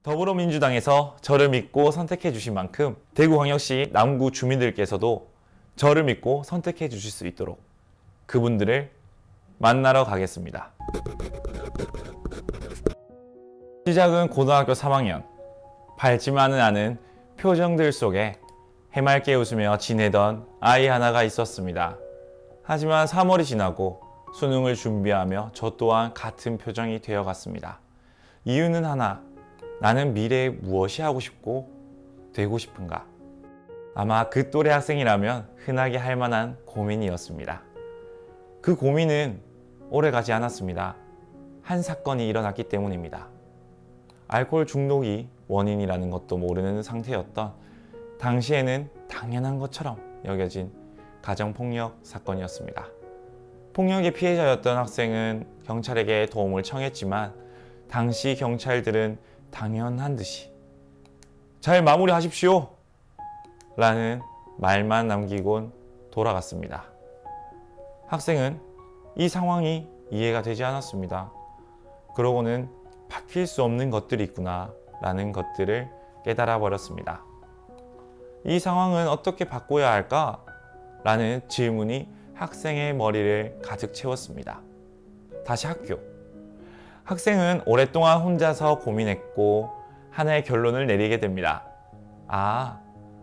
더불어민주당에서 저를 믿고 선택해 주신 만큼 대구광역시 남구 주민들께서도 저를 믿고 선택해 주실 수 있도록 그분들을 만나러 가겠습니다. 시작은 고등학교 3학년. 밝지만은 않은 표정들 속에 해맑게 웃으며 지내던 아이 하나가 있었습니다. 하지만 3월이 지나고 수능을 준비하며 저 또한 같은 표정이 되어갔습니다. 이유는 하나, 나는 미래에 무엇이 하고 싶고 되고 싶은가? 아마 그 또래 학생이라면 흔하게 할 만한 고민이었습니다. 그 고민은 오래가지 않았습니다. 한 사건이 일어났기 때문입니다. 알코올 중독이 원인이라는 것도 모르는 상태였던 당시에는 당연한 것처럼 여겨진 가정폭력 사건이었습니다. 폭력의 피해자였던 학생은 경찰에게 도움을 청했지만 당시 경찰들은 당연한 듯이 잘 마무리하십시오 라는 말만 남기곤 돌아갔습니다. 학생은 이 상황이 이해가 되지 않았습니다. 그러고는 바뀔 수 없는 것들이 있구나 라는 것들을 깨달아 버렸습니다. 이 상황은 어떻게 바꿔야 할까? 라는 질문이 학생의 머리를 가득 채웠습니다. 다시 학교. 학생은 오랫동안 혼자서 고민했고 하나의 결론을 내리게 됩니다. 아,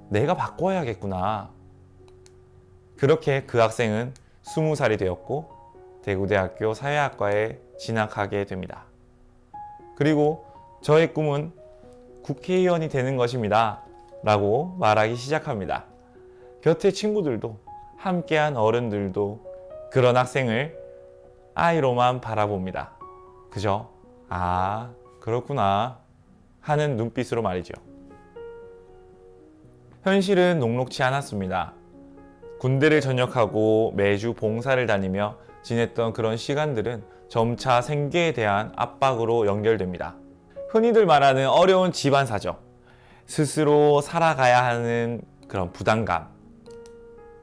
내가 바꿔야겠구나. 그렇게 그 학생은 20살이 되었고 대구대학교 사회학과에 진학하게 됩니다. 그리고 저의 꿈은 국회의원이 되는 것입니다 라고 말하기 시작합니다. 곁에 친구들도 함께한 어른들도 그런 학생을 아이로만 바라봅니다. 그저 아, 그렇구나 하는 눈빛으로 말이죠. 현실은 녹록지 않았습니다. 군대를 전역하고 매주 봉사를 다니며 지냈던 그런 시간들은 점차 생계에 대한 압박으로 연결됩니다. 흔히들 말하는 어려운 집안 사정, 스스로 살아가야 하는 그런 부담감,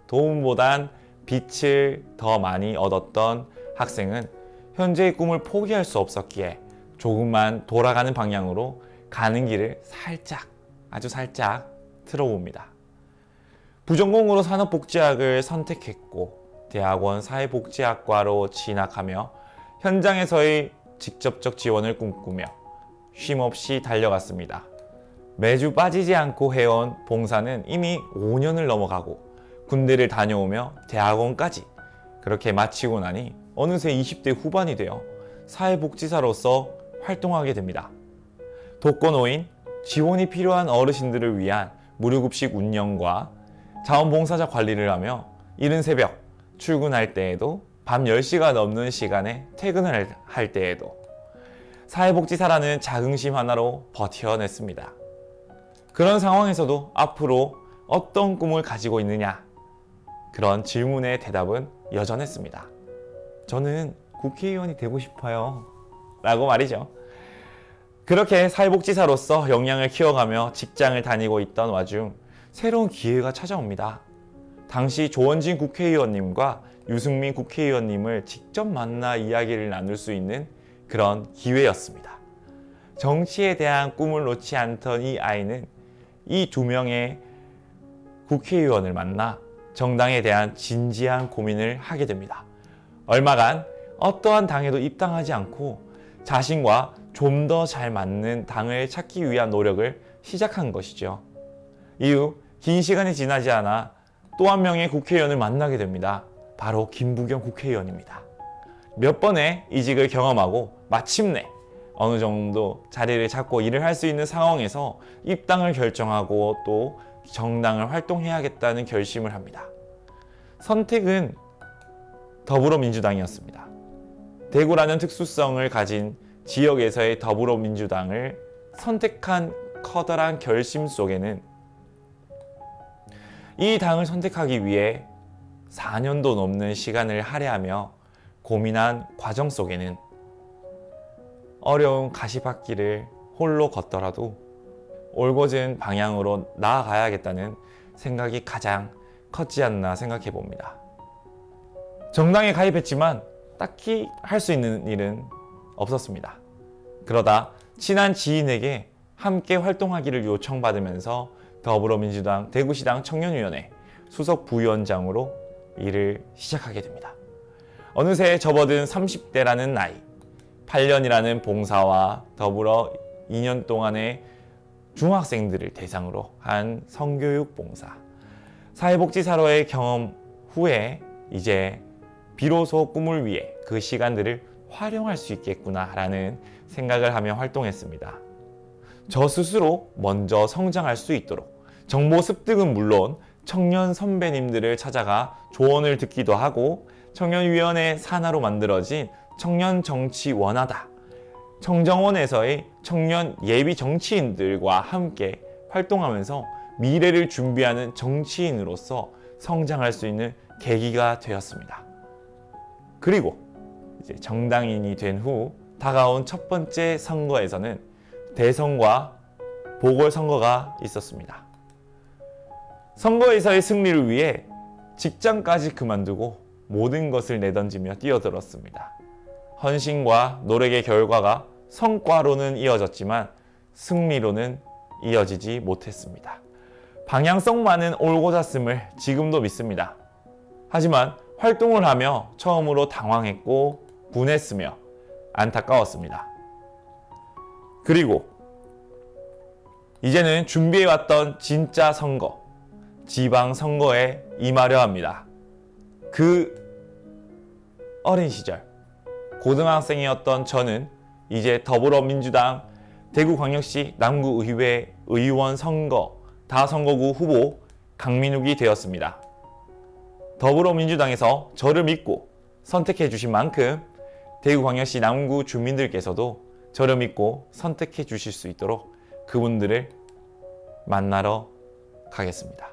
도움보단 빛을 더 많이 얻었던 학생은 현재의 꿈을 포기할 수 없었기에 조금만 돌아가는 방향으로 가는 길을 살짝, 아주 살짝 틀어봅니다. 부전공으로 산업복지학을 선택했고 대학원 사회복지학과로 진학하며 현장에서의 직접적 지원을 꿈꾸며 쉼없이 달려갔습니다. 매주 빠지지 않고 해온 봉사는 이미 5년을 넘어가고 군대를 다녀오며 대학원까지 그렇게 마치고 나니 어느새 20대 후반이 되어 사회복지사로서 활동하게 됩니다. 독거노인, 지원이 필요한 어르신들을 위한 무료급식 운영과 자원봉사자 관리를 하며 이른 새벽 출근할 때에도 밤 10시가 넘는 시간에 퇴근을 할 때에도 사회복지사라는 자긍심 하나로 버텨냈습니다. 그런 상황에서도 앞으로 어떤 꿈을 가지고 있느냐? 그런 질문의 대답은 여전했습니다. 저는 국회의원이 되고 싶어요 라고 말이죠. 그렇게 사회복지사로서 역량을 키워가며 직장을 다니고 있던 와중 새로운 기회가 찾아옵니다. 당시 조원진 국회의원님과 유승민 국회의원님을 직접 만나 이야기를 나눌 수 있는 그런 기회였습니다. 정치에 대한 꿈을 놓지 않던 이 아이는 이 두 명의 국회의원을 만나 정당에 대한 진지한 고민을 하게 됩니다. 얼마간 어떠한 당에도 입당하지 않고 자신과 좀 더 잘 맞는 당을 찾기 위한 노력을 시작한 것이죠. 이후 긴 시간이 지나지 않아 또 한 명의 국회의원을 만나게 됩니다. 바로 김부겸 국회의원입니다. 몇 번의 이직을 경험하고 마침내 어느 정도 자리를 잡고 일을 할 수 있는 상황에서 입당을 결정하고 또 정당을 활동해야겠다는 결심을 합니다. 선택은 더불어민주당이었습니다. 대구라는 특수성을 가진 지역에서의 더불어민주당을 선택한 커다란 결심 속에는 이 당을 선택하기 위해 4년도 넘는 시간을 할애하며 고민한 과정 속에는 어려운 가시밭길을 홀로 걷더라도 올곧은 방향으로 나아가야겠다는 생각이 가장 컸지 않나 생각해 봅니다. 정당에 가입했지만 딱히 할 수 있는 일은 없었습니다. 그러다 친한 지인에게 함께 활동하기를 요청받으면서 더불어민주당 대구시당 청년위원회 수석 부위원장으로 일을 시작하게 됩니다. 어느새 접어든 30대라는 나이, 8년이라는 봉사와 더불어 2년 동안의 중학생들을 대상으로 한 성교육 봉사, 사회복지사로의 경험 후에 이제 비로소 꿈을 위해 그 시간들을 활용할 수 있겠구나라는 생각을 하며 활동했습니다. 저 스스로 먼저 성장할 수 있도록 정보 습득은 물론 청년 선배님들을 찾아가 조언을 듣기도 하고 청년위원회 산하로 만들어진 청년정치원하다, 청정원에서의 청년 예비 정치인들과 함께 활동하면서 미래를 준비하는 정치인으로서 성장할 수 있는 계기가 되었습니다. 그리고 이제 정당인이 된 후 다가온 첫 번째 선거에서는 대선과 보궐선거가 있었습니다. 선거에서의 승리를 위해 직장까지 그만두고 모든 것을 내던지며 뛰어들었습니다. 헌신과 노력의 결과가 성과로는 이어졌지만 승리로는 이어지지 못했습니다. 방향성 많은 올고자씀을 지금도 믿습니다. 하지만 활동을 하며 처음으로 당황했고 분했으며 안타까웠습니다. 그리고 이제는 준비해왔던 진짜 선거, 지방선거에 임하려 합니다. 그 어린 시절 고등학생이었던 저는 이제 더불어민주당 대구광역시 남구의회 의원 선거 다선거구 후보 강민욱이 되었습니다. 더불어민주당에서 저를 믿고 선택해 주신 만큼 대구광역시 남구 주민들께서도 저를 믿고 선택해 주실 수 있도록 그분들을 만나러 가겠습니다.